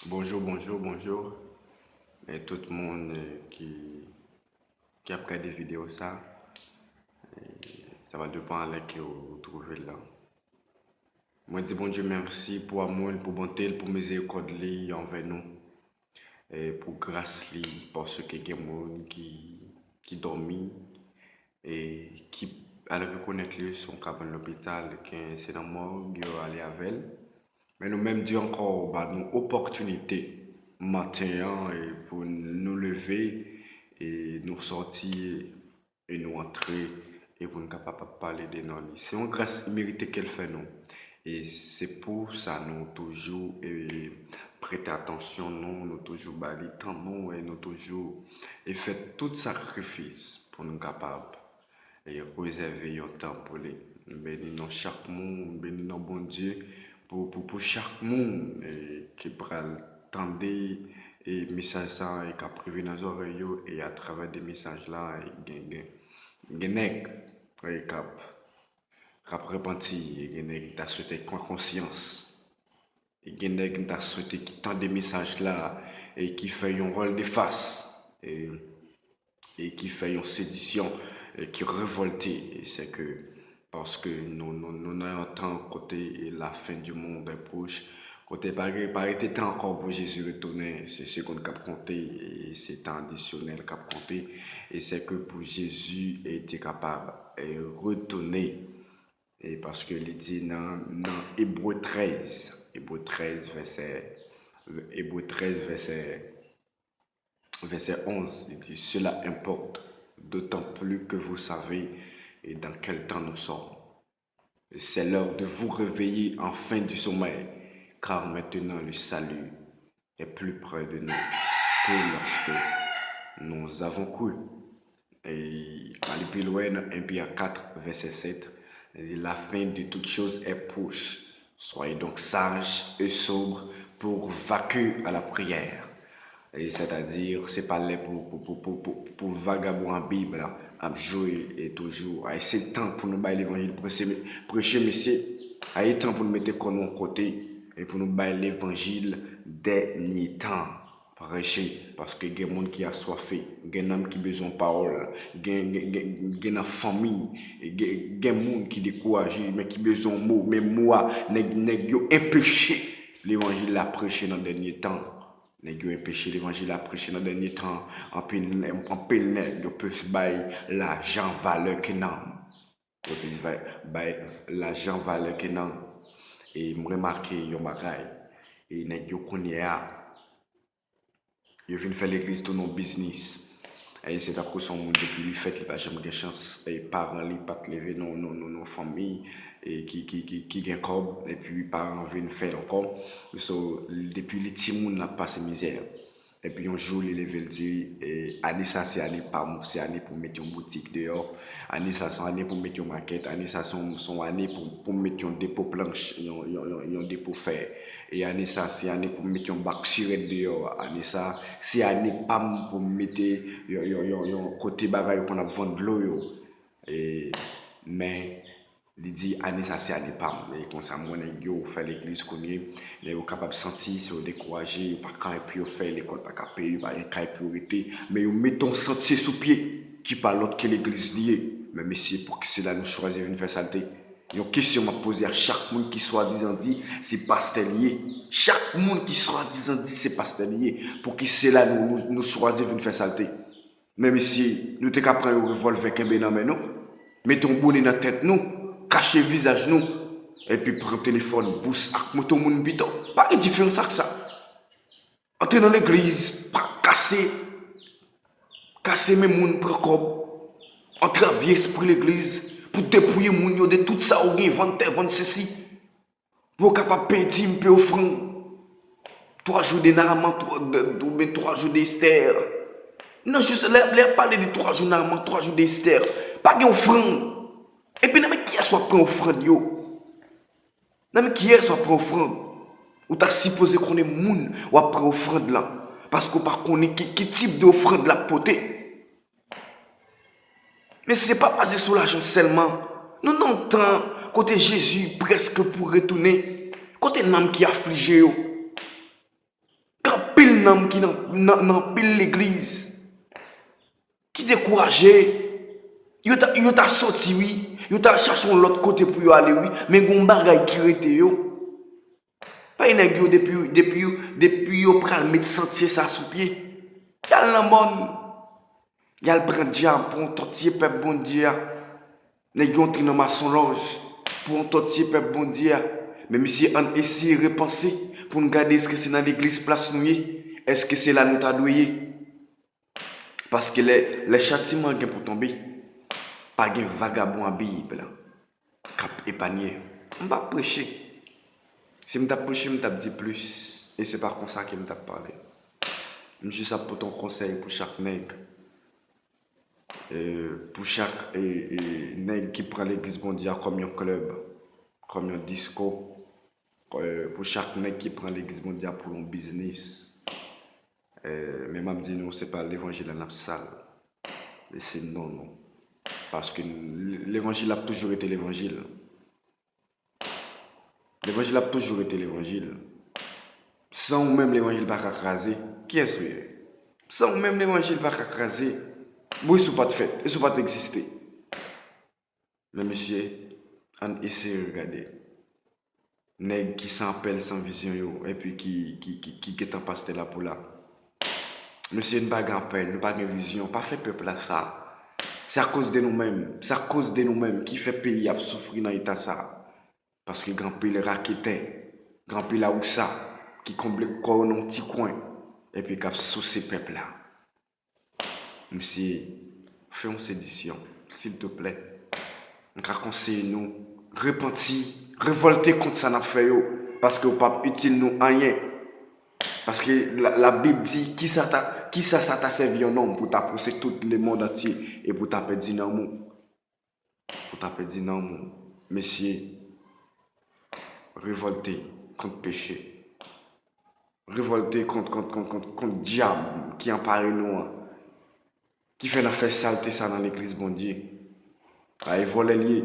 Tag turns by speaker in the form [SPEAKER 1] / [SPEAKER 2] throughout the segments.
[SPEAKER 1] Bonjour. Et tout le monde qui a regardé des vidéos, ça va dépendre de qui vous trouvez là. Moi, dis bon Dieu merci pour amour, pour bonté, pour miséricorde envers nous. Et pour grâce, parce que il y a des gens qui dorment et qui allait reconnaître lui son cap à l'hôpital, que c'est dans mort, il aller avec elle. Mais nous-mêmes, Dieu encore, bah, nous opportunité matin et pour nous lever et nous sortir et nous entrer et pour nous capables de parler de nos vies. C'est une grâce méritée qu'elle fait nous. Et c'est pour ça nous toujours prêter attention, nous toujours bali temps nous et nous toujours et fait tout sacrifice pour nous capables et réserver un temps pour les bénir chaque monde, bénir bon Dieu pour chaque monde qui prend tendre et message ça et qui a prévu dans les oreilles et à travers des messages là et cap repenti et qui a souhaité conscience et qui a souhaité qui tend des messages là et qui fait un rôle de face et qui fait une sédition et qui révolté c'est que parce que nous avons un temps côté la fin du monde est proche côté par été temps encore pour Jésus retourner c'est ce qu'on a compté et c'est temps additionnel qu'a compté et c'est que pour Jésus était capable de retourner et parce que il dit dans Hébreu 13 verset 11, il dit cela importe d'autant plus que vous savez et dans quel temps nous sommes. C'est l'heure de vous réveiller enfin du sommeil, car maintenant le salut est plus près de nous que lorsque nous avons cru. Et aller plus loin, 1 Pierre 4, verset 7, il dit, la fin de toutes choses est proche. Soyez donc sages et sobres pour vaquer à la prière. Et c'est-à-dire, c'est pas là pour vagabond en Bible, à jouer et toujours. Et c'est temps pour nous bailler l'évangile, prêcher, monsieur. Et c'est temps pour nous mettre comme de côté et pour nous bailler l'évangile dernier temps. Prêcher, parce que il y a des gens qui a soifé, il y a des gens qui ont besoin de parole, il y a une famille, il y a des gens qui sont découragés, mais qui ont besoin de mots. Mais moi, je empêché l'évangile à prêcher dans le dernier temps. Nèg yo empêché l'évangile à prêcher dans le dernier temps en pile nèg yo peut bailler l'argent valeur que nan yo peut bailler l'argent valeur que nan et me remarqué yon bagay et nèg yo connaît yo vinn faire l'église tout non business et c'est à cause son monde depuis lui fait il pas jamais de chance et parents li pas lever non famille et qui gagne comme et puis parents viennent faire encore so depuis les petits monde n'a passé misère et puis un jour il levé le dit et année ça c'est année pas c'est année pour mettre une boutique dehors année ça c'est année pour mettre une maquette année ça sont année pour mettre un dépôt planche un dépôt fer et année ça c'est année pour mettre un bac surette dehors année ça c'est année pas pour mettre un côté bagaille qu'on a vendre l'eau et mais il dit année ça c'est année pas mais comme ça moi nèg yo fait l'église connaît les capable sentir se décourager pas quand et puis faire l'école pas capable payer pas une priorité mais yo mettons sentier sous pied qui pas l'autre que l'église liée mais monsieur pour que cela nous choisir une faire saleté une question m'a posé à chaque monde qui soit disant dit c'est pasteur lié chaque monde qui soit disant dit c'est pasteur lié pour que cela nous choisir une faire saleté même si nous t'es qu'à prendre un revolver qu'un dans nous mettons bonnet dans tête nous cacher visage nous et puis prendre téléphone pousse ak moto moun bidon pas de différence avec ça entrer dans l'église pas casser même moun prend comme entraver esprit l'église pour dépouiller moun yo de tout ça ou gen vendre ceci pour capable payer un peu offrande 3 jours de Naaman 3 jours d'Esther non juste l'air parler de 3 jours Naaman 3 jours d'Esther pas gen offrande et puis, qui est soit prend offrande yo? Qui est soit prend offrande? Ou t'as supposé qu'on est moun ou à prendre offrande là? Parce qu'on pas connaît qui type d'offrande la poté. Mais c'est pas basé sur l'argent seulement. Nous n'entendons côté Jésus presque pour retourner. Côté nam qui affligé yo. Quand pile nam qui nan pile l'église. Qui découragé. Yo ta sorti oui. Yo ta cherché l'autre côté pour yo aller oui. Mais gon bagay qui rete yo. Pas une yo depuis yo pral mettre sentier ça sous pied. Yal nan bon. Yal prend diable pour un tortier peuple bon Dieu. Nèg yo entre dans maçon loge pour un tortier peuple bon Dieu. Mais monsieur on essaie de repenser pour nous garder est-ce que c'est dans l'église place nous est-ce que c'est là nous t'a doué parce que les châtiments gain pour tomber pas gain vagabond à Bible cap épargné. On va prêcher. Si m't'a prêché m't'a dit plus et c'est pas comme ça qu'il m't'a parlé. Monsieur ça pour ton conseil pour chaque nègre. Pour chaque nègre qui prend l'église bon Dieu comme un club, comme un disco. Pour chaque nègre qui prend l'église mondiale pour un business. Mais m'a dit non, c'est pas l'évangile en salle. Mais c'est non. Parce que l'évangile a toujours été l'évangile. L'évangile a toujours été l'évangile. Sans même l'évangile pas craser. Qui est-ce que sans même l'évangile pas craser. Oui, ce n'est pas de fait. Et ce n'est pas d'exister. Mais monsieur, on essaie de regarder. Nèg qui s'en pèle sans vision yo, et puis qui est en passe là pour là. Monsieur ne pas grand peine, ne pas de vision, pas fait peuple là ça. C'est à cause de nous-mêmes, c'est à cause de nous-mêmes qui fait pays à souffrir dans l'état ça. Parce que grand pays le raquetait, grand pays là où ça, qui comble corps dans un petit coin, et puis qui a sous ces peuples là. Monsieur, fais une sédition, s'il te plaît. On va conseiller nous, repentir. Révolter contre ça n'a fait parce que pas utile nous rien parce que la Bible dit qui ça t'a servi un homme pour t'approcher tout le monde entier et pour t'appeler dynamo messieurs révolter contre péché révolter contre diable qui empare nous qui fait l'affaire saleté ça dans l'église bon Dieu à voler lié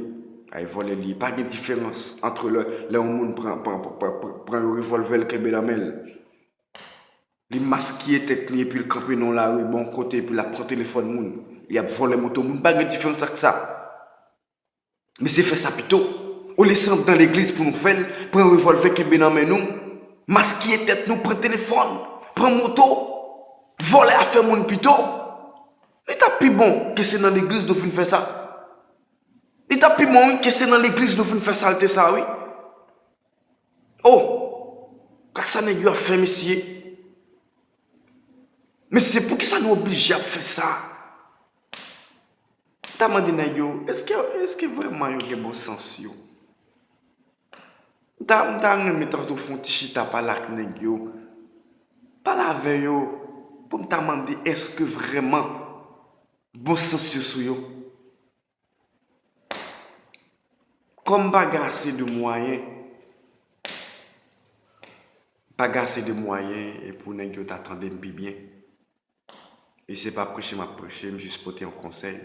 [SPEAKER 1] pas de différence entre le monde prend un revolver le kebe la mêle. Les masqués tête lié puis le camper dans la rue bon côté puis la prend téléphone moun. Il a volé moto moun pas de différence avec ça. Mais c'est fait ça plutôt. On les sent dans l'église pour nous faire prend un revolver kebe dans main nous. Masqué tête nous prend téléphone, prend moto, voler à faire moun plutôt. Et t'as plus bon que c'est dans l'église nous faire ça. Et t'as plus bon que c'est dans l'église nous faire salter ça, oui. Oh, quand ça n'est pas fait, monsieur. Mais c'est pour qui ça nous oblige à faire ça. T'as demandé, est-ce que vraiment il y a bon sens, yo? T'as demandé, au fond, t'as pas la yo. Pas la veille, yo. Pour me demander, est-ce que vraiment bon sens, yo? Comme bagarre de moyens, et pour ne pas t'attendre bien. Et c'est pas prêcher, ma prêcher, juste porter un conseil.